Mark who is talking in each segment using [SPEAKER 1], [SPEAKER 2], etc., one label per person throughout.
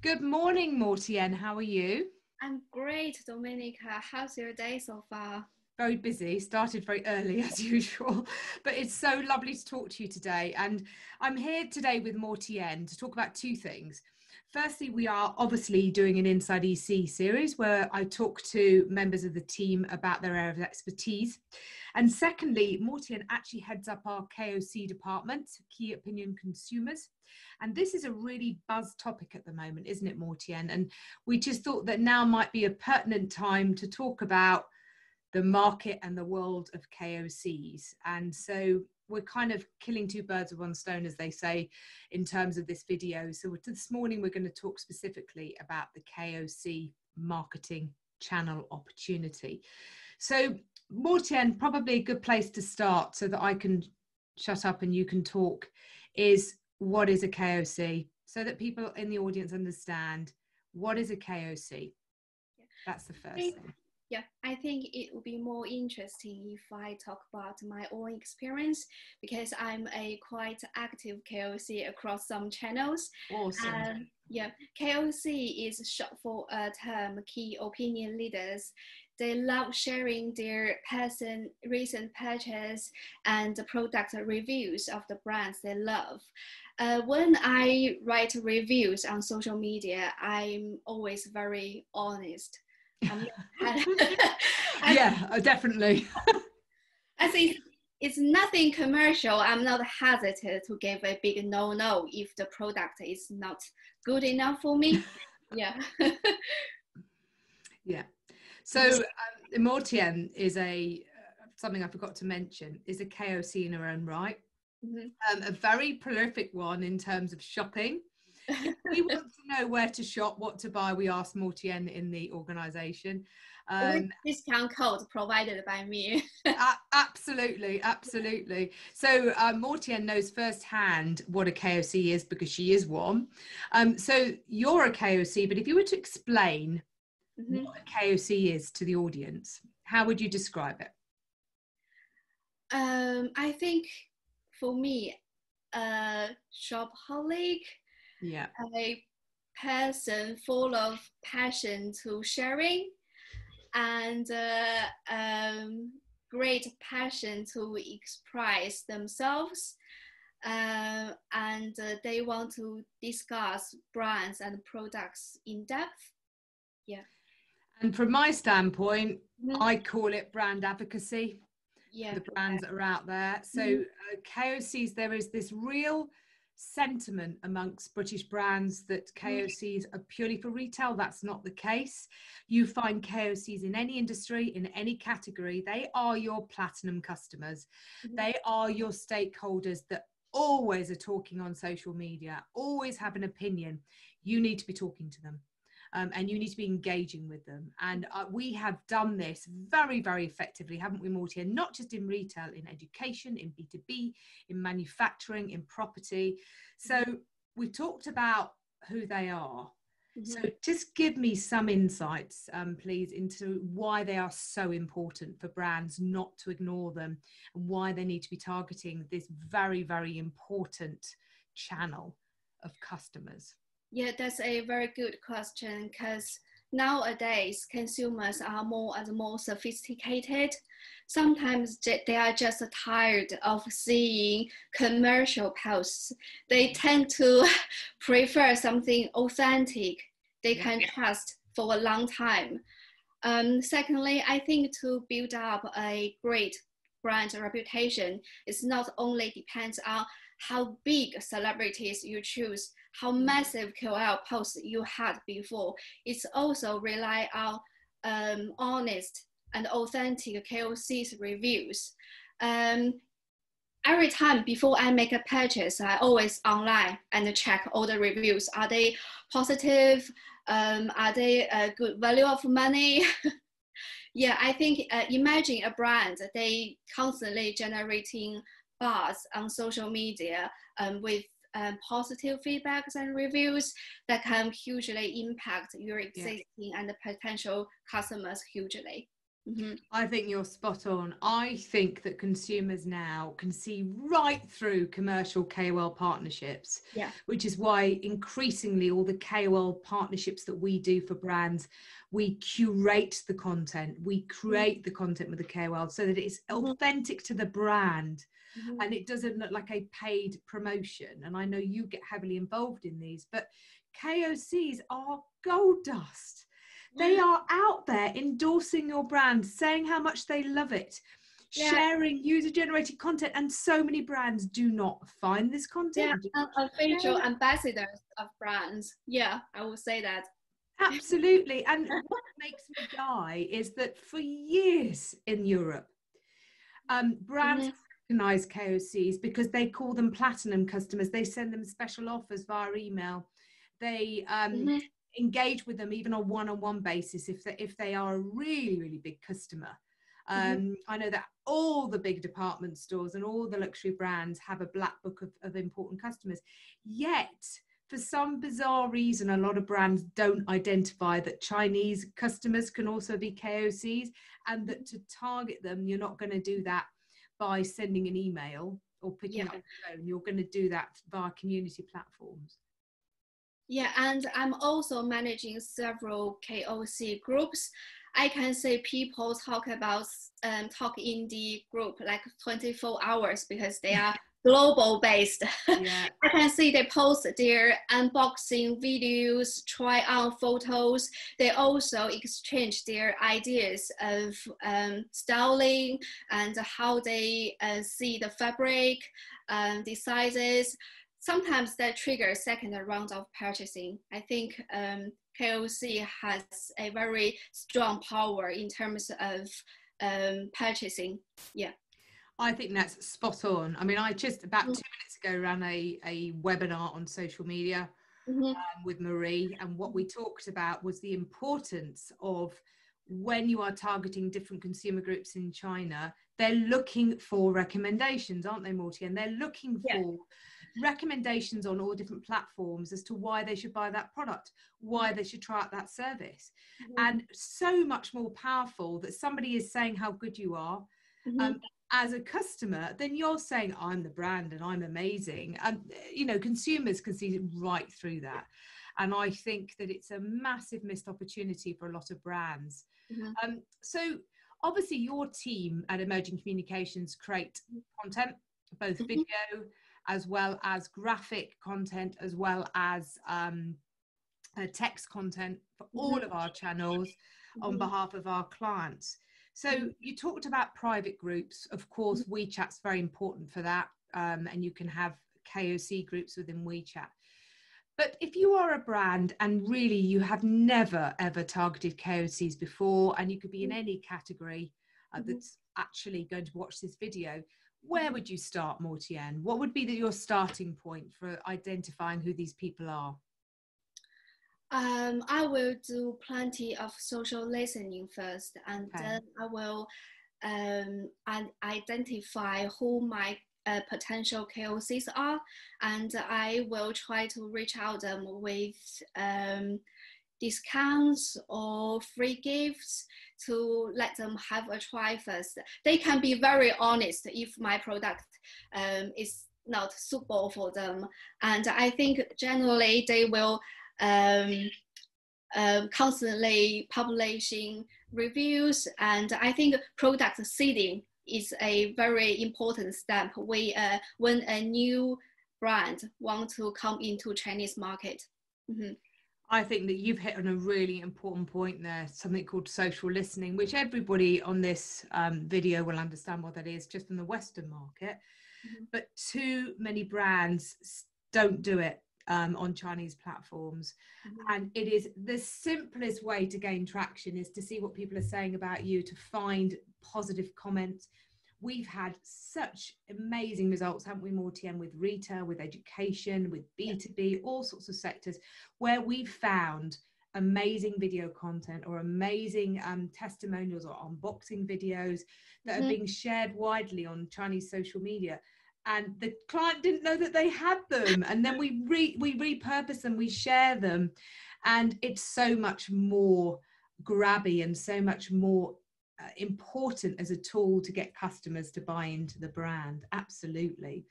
[SPEAKER 1] Good morning, Moqian. How are you?
[SPEAKER 2] I'm great, Domenica. How's your day so far?
[SPEAKER 1] Very busy, started very early as usual, but it's so lovely to talk to you today. And I'm here today with Moqian to talk about two things. Firstly, we are obviously doing an Inside EC series where I talk to members of the team about their area of expertise. And secondly, Moqian actually heads up our KOC department, Key Opinion Consumers. And this is a really buzz topic at the moment, isn't it, Moqian? And we just thought that now might be a pertinent time to talk about the market and the world of KOCs. And so we're kind of killing two birds with one stone, as they say, in terms of this video. So this morning, we're going to talk specifically about the KOC marketing channel opportunity. So Moqian, probably a good place to start so that I can shut up and you can talk is, what is a KOC? So that people in the audience understand, what is a KOC? That's the first thing.
[SPEAKER 2] Yeah, I think it would be more interesting if I talk about my own experience because I'm a quite active KOC across some channels.
[SPEAKER 1] Awesome.
[SPEAKER 2] Yeah, KOC is short for a term, key opinion leaders. They love sharing their recent purchase and product reviews of the brands they love. When I write reviews on social media, I'm always very honest.
[SPEAKER 1] Yeah, definitely.
[SPEAKER 2] I think it's nothing commercial. I'm not hesitant to give a big no if the product is not good enough for me. Yeah.
[SPEAKER 1] Yeah. So Moqian is something I forgot to mention, is a KOC in her own right. Mm-hmm. A very prolific one in terms of shopping. If we want to know where to shop, what to buy, we ask Moqian in the organisation.
[SPEAKER 2] Discount code provided by me.
[SPEAKER 1] Absolutely. So Moqian knows firsthand what a KOC is because she is one. So you're a KOC, but if you were to explain what a KOC is to the audience, how would you describe it?
[SPEAKER 2] I think for me, a shopaholic, a person full of passion to sharing and great passion to express themselves, and they want to discuss brands and products in depth. Yeah.
[SPEAKER 1] And from my standpoint, I call it brand advocacy.
[SPEAKER 2] Yeah,
[SPEAKER 1] the brands that are out there. So KOCs, there is this real sentiment amongst British brands that KOCs are purely for retail. That's not the case. You find KOCs in any industry, in any category. They are your platinum customers. They are your stakeholders that always are talking on social media, always have an opinion. You need to be talking to them. And you need to be engaging with them. And we have done this very, very effectively, haven't we, Moqian? Not just in retail, in education, in B2B, in manufacturing, in property. So we talked about who they are. So just give me some insights, please, into why they are so important for brands not to ignore them and why they need to be targeting this very, very important channel of customers.
[SPEAKER 2] Yeah, that's a very good question because nowadays consumers are more and more sophisticated. Sometimes they are just tired of seeing commercial posts. They tend to prefer something authentic they can trust for a long time. Secondly, I think to build up a great brand reputation, it's not only depends on how big celebrities you choose, how massive KOL posts you had before. It's also rely on honest and authentic KOCs reviews. Every time before I make a purchase, I always online and check all the reviews. Are they positive? Are they a good value of money? Yeah, I think imagine a brand, they constantly generating buzz on social media with positive feedbacks and reviews that can hugely impact your existing and potential customers hugely. Mhm.
[SPEAKER 1] I think you're spot on. I think that consumers now can see right through commercial KOL partnerships,
[SPEAKER 2] Yeah.
[SPEAKER 1] which is why increasingly all the KOL partnerships that we do for brands, we curate the content, we create the content with the KOL so that it's
[SPEAKER 2] Mhm.
[SPEAKER 1] authentic to the brand
[SPEAKER 2] Mhm.
[SPEAKER 1] and it doesn't look like a paid promotion. And I know you get heavily involved in these, but KOCs are gold dust. They are out there endorsing your brand, saying how much they love it,
[SPEAKER 2] Yeah.
[SPEAKER 1] sharing user-generated content, and so many brands do not find this
[SPEAKER 2] Yeah.
[SPEAKER 1] content. Do
[SPEAKER 2] And
[SPEAKER 1] not
[SPEAKER 2] official
[SPEAKER 1] share it.
[SPEAKER 2] ambassadors of brands. Yeah, I will say that.
[SPEAKER 1] Absolutely. And what makes me die is that for years in Europe, brands
[SPEAKER 2] Mhm.
[SPEAKER 1] recognize KOCs because they call them platinum customers. They send them special offers via email. They
[SPEAKER 2] Mhm.
[SPEAKER 1] engage with them even on one-on-one basis if they are a really, really big customer.
[SPEAKER 2] Mhm.
[SPEAKER 1] I know that all the big department stores and all the luxury brands have a black book of important customers. Yet, for some bizarre reason, a lot of brands don't identify that Chinese customers can also be KOCs, and that to target them, you're not going to do that by sending an email or picking
[SPEAKER 2] Yeah.
[SPEAKER 1] up the phone. You're going to do that via community platforms.
[SPEAKER 2] Yeah, and I'm also managing several KOC groups. I can say people talk in the group like 24 hours because they are global based.
[SPEAKER 1] Yeah.
[SPEAKER 2] I can see they post their unboxing videos, try on photos. They also exchange their ideas of styling and how they see the fabric, the sizes. Sometimes that triggers second round of purchasing. I think KOC has a very strong power in terms of purchasing. Yeah.
[SPEAKER 1] I think that's spot on. I mean, I just about 2 minutes ago ran a webinar on social media
[SPEAKER 2] Mm-hmm.
[SPEAKER 1] with Marie, and what we talked about was the importance of when you are targeting different consumer groups in China, they're looking for recommendations, aren't they, Morty? And they're looking
[SPEAKER 2] Yeah.
[SPEAKER 1] for recommendations on all different platforms as to why they should buy that product, why they should try out that service.
[SPEAKER 2] Mm-hmm.
[SPEAKER 1] And so much more powerful that somebody is saying how good you are.
[SPEAKER 2] Mm-hmm.
[SPEAKER 1] As a customer, then you're saying I'm the brand and I'm amazing, and consumers can see right through that. And I think that it's a massive missed opportunity for a lot of brands.
[SPEAKER 2] Mm-hmm.
[SPEAKER 1] So obviously your team at Emerging Communications create content, both
[SPEAKER 2] Mm-hmm.
[SPEAKER 1] video as well as graphic content, as well as text content for all of our channels on behalf of our clients. So you talked about private groups. Of course, WeChat's very important for that. And you can have KOC groups within WeChat. But if you are a brand and really you have never, ever targeted KOCs before, and you could be in any category that's actually going to watch this video, where would you start, Moqian? What would be your starting point for identifying who these people are?
[SPEAKER 2] I will do plenty of social listening first, and
[SPEAKER 1] Okay.
[SPEAKER 2] then I will identify who my potential KOCs are, and I will try to reach out them with discounts or free gifts to let them have a try first. They can be very honest if my product is not suitable for them, and I think generally they will constantly publishing reviews, and I think product seeding is a very important step when a new brand want to come into Chinese market. Mm-hmm.
[SPEAKER 1] I think that you've hit on a really important point there, something called social listening, which everybody on this video will understand what that is just in the Western market. But too many brands don't do it on Chinese platforms. And it is the simplest way to gain traction is to see what people are saying about you, to find positive comments. We've had such amazing results, haven't we, Moqian, with retail, with education, with B2B, all sorts of sectors where we've found amazing video content or amazing testimonials or unboxing videos that are being shared widely on Chinese social media. And the client didn't know that they had them. And then we repurpose them, we share them. And it's so much more grabby and so much more important as a tool to get customers to buy into the brand. Absolutely.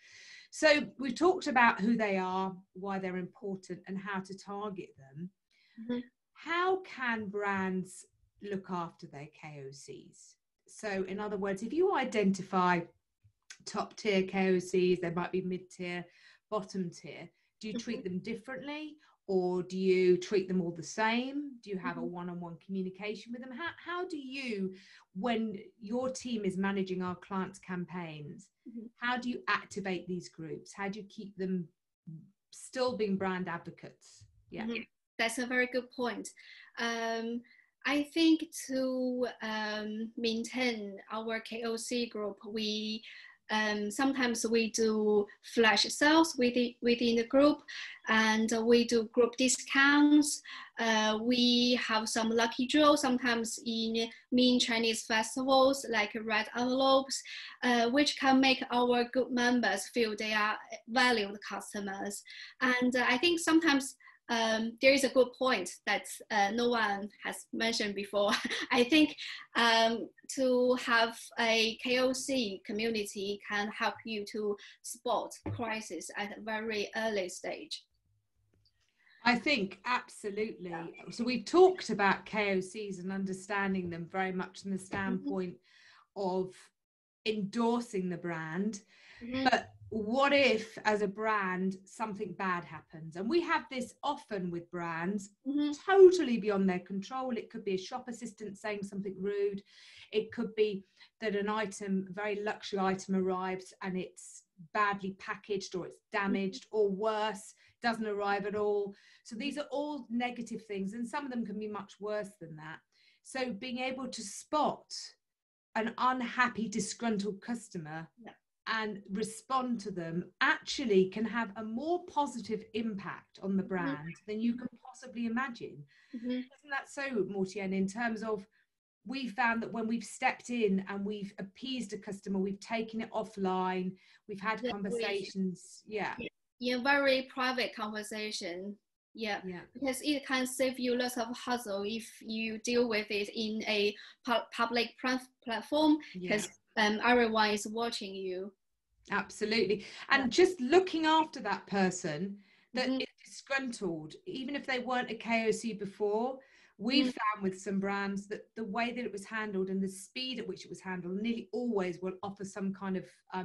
[SPEAKER 1] So we've talked about who they are, why they're important, and how to target them.
[SPEAKER 2] Mhm.
[SPEAKER 1] How can brands look after their KOCs? So in other words, if you identify top tier KOCs, there might be mid tier, bottom tier, do you treat them differently, or do you treat them all the same? Do you have a one-on-one communication with them? How do you, when your team is managing our clients' campaigns, how do you activate these groups? How do you keep them still being brand advocates? Yeah.
[SPEAKER 2] That's a very good point. I think to maintain our KOC group, we sometimes we do flash sales within the group, and we do group discounts. We have some lucky draw sometimes in main Chinese festivals like red envelopes, which can make our group members feel they are valued customers. And I think sometimes there is a good point that no one has mentioned before. I think to have a KOC community can help you to spot crisis at a very early stage.
[SPEAKER 1] I think absolutely. So we've talked about KOCs and understanding them very much from the standpoint of endorsing the brand. But what if, as a brand, something bad happens? And we have this often with brands, totally beyond their control. It could be a shop assistant saying something rude. It could be that an item, a very luxury item, arrives and it's badly packaged, or it's damaged, or worse, doesn't arrive at all. So these are all negative things, and some of them can be much worse than that. So being able to spot an unhappy, disgruntled customer and respond to them actually can have a more positive impact on the brand than you can possibly imagine. Isn't that so, Moqian, in terms of, we found that when we've stepped in and we've appeased a customer, we've taken it offline, we've had conversations,
[SPEAKER 2] in very private conversation, because it can save you lots of hassle if you deal with it in a public platform, because everyone is watching you.
[SPEAKER 1] Absolutely. And just looking after that person that is disgruntled, even if they weren't a KOC before, we found with some brands that the way that it was handled and the speed at which it was handled nearly always will offer some kind of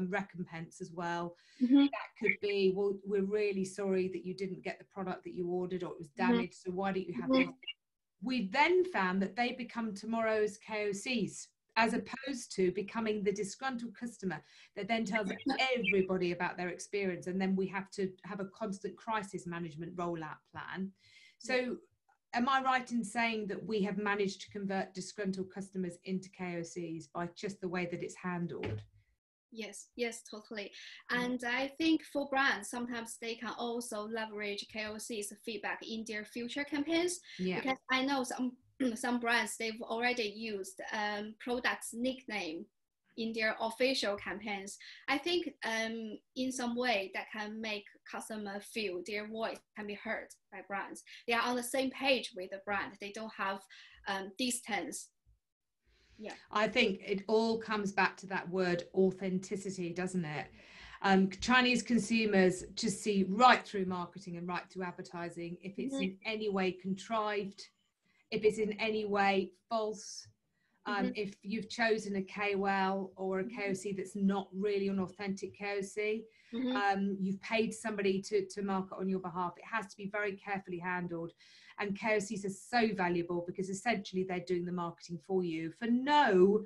[SPEAKER 1] recompense as well. That could be, well, we're really sorry that you didn't get the product that you ordered, or it was damaged, so why don't you have this? We then found that they become tomorrow's KOCs, as opposed to becoming the disgruntled customer that then tells everybody about their experience, and then we have to have a constant crisis management rollout plan. So am I right in saying that we have managed to convert disgruntled customers into KOCs by just the way that it's handled?
[SPEAKER 2] Yes, totally. And I think for brands, sometimes they can also leverage KOCs feedback in their future campaigns. Because I know some brands, they've already used products nickname in their official campaigns. I think in some way that can make customer feel their voice can be heard by brands. They are on the same page with the brand. They don't have distance.
[SPEAKER 1] I think it all comes back to that word authenticity, doesn't it? Chinese consumers just see right through marketing and right through advertising if it's in any way contrived, if it's in any way false. If you've chosen a KOL or a KOC that's not really an authentic KOC, you've paid somebody to market on your behalf. It has to be very carefully handled. And KOCs are so valuable because essentially they're doing the marketing for you for no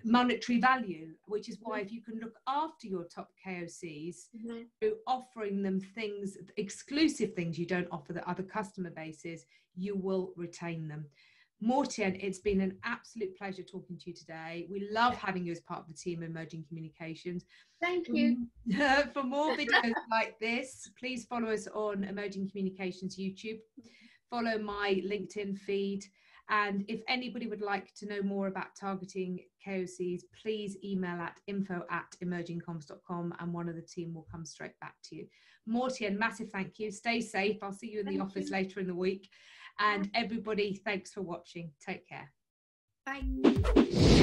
[SPEAKER 1] monetary value, which is why if you can look after your top KOCs through offering them things, exclusive things you don't offer the other customer bases, you will retain them. Moqian, it's been an absolute pleasure talking to you today. We love having you as part of the team Emerging Communications.
[SPEAKER 2] Thank you.
[SPEAKER 1] For more videos like this, please follow us on Emerging Communications YouTube. Follow my LinkedIn feed. And if anybody would like to know more about targeting KOCs, please email at info@emergingcoms.com and one of the team will come straight back to you. Moqian, massive thank you. Stay safe. I'll see you in the office later in the week. And everybody, thanks for watching. Take care.
[SPEAKER 2] Bye.